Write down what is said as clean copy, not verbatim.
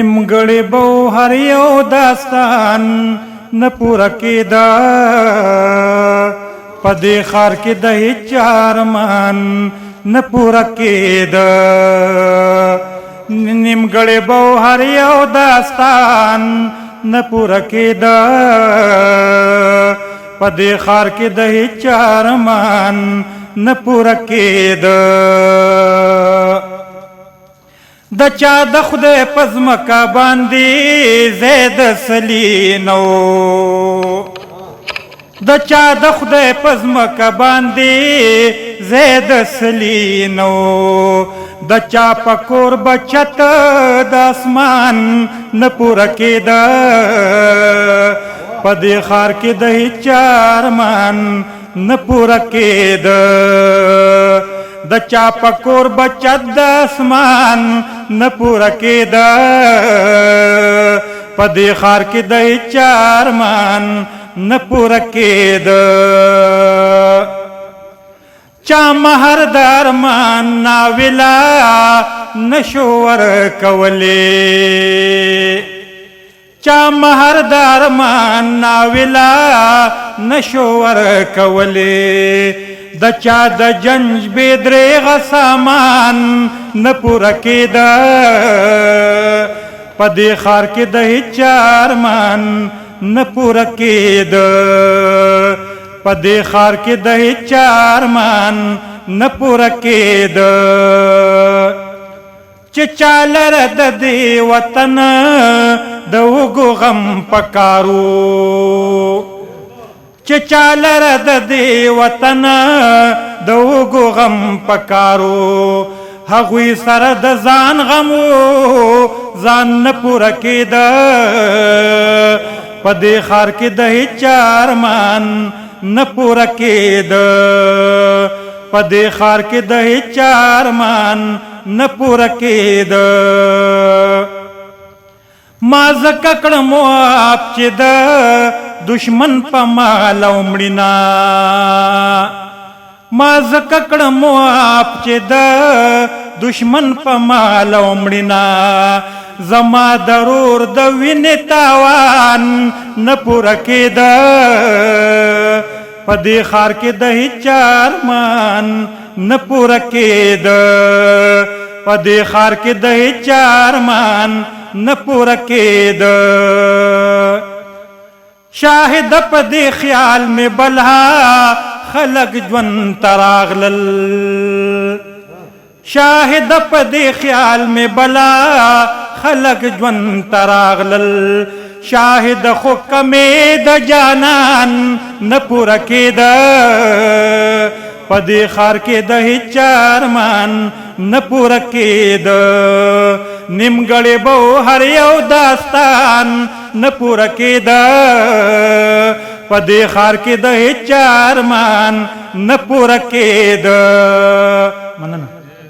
نیمګړی به هر یو داستان نه پوره کېده په دې ښار کې د هیچا ارمان نه پوره کېده نیمګړی به هر یو داستان نه پوره کېده په دې ښار کې د هیچا ارمان نه پوره کېده د چا د خدای په ځمکه باندې ځای د سلي نه و د چا د خدای په ځمکه باندې ځای د سلي نه و د چا په کور به چت د اسمان نه پوره کېده په دې ښار کې د هیچا ارمان نه پوره کېده د چا په کور به چت د اسمان نه پوره کېده په دې ښار کې د هیچا ارمان نه پوره کېده چا مهر د ارمان ناویلا نشو ورکولی چا مهر د ارمان ناویلا نشو ورکولی د چا د جنج بې درېغه سامان نه پوره کېده په دې ښار کې د هیچا ارمان نه پوره کېده په دې ښار کې د هیچا ارمان نه پوره کېده چې چا لره د دې وطن د اوږو غم پکارو چې چا لره د دې وطن د اوږو غم پکارو هغوی سره د ځان غم ځان نه پوره کېده په دې ښار کې د هیچا ارمان نه پوره کېده په دې ښار کې د هیچا ارمان نه پوره کېده ما ځکه کړم واپ چې د دشمن په مال او مړینا ما ځکه کړم واپ چې د دشمن په مال او مړینا زما ضرور د وینې تاوان نه پوره کېده په دې ښار کې د هیچا ارمان نه پوره کېده په دې ښار کې د هیچا ارمان نه پوره کېده شاهد په دې خیال مې بلها خلق ژوند ته راغلل شاهد په دې خیال مې بلا خلق ژوند ته راغلل شاهد خو کمې د جانان نه پوره کېده په دې ښار کې د هیچا ارمان نه پوره کېده نیمګړی به هر یو داستان نه پوره کېده په دې ښار کې د هیچا ارمان نه پوره کېده مننه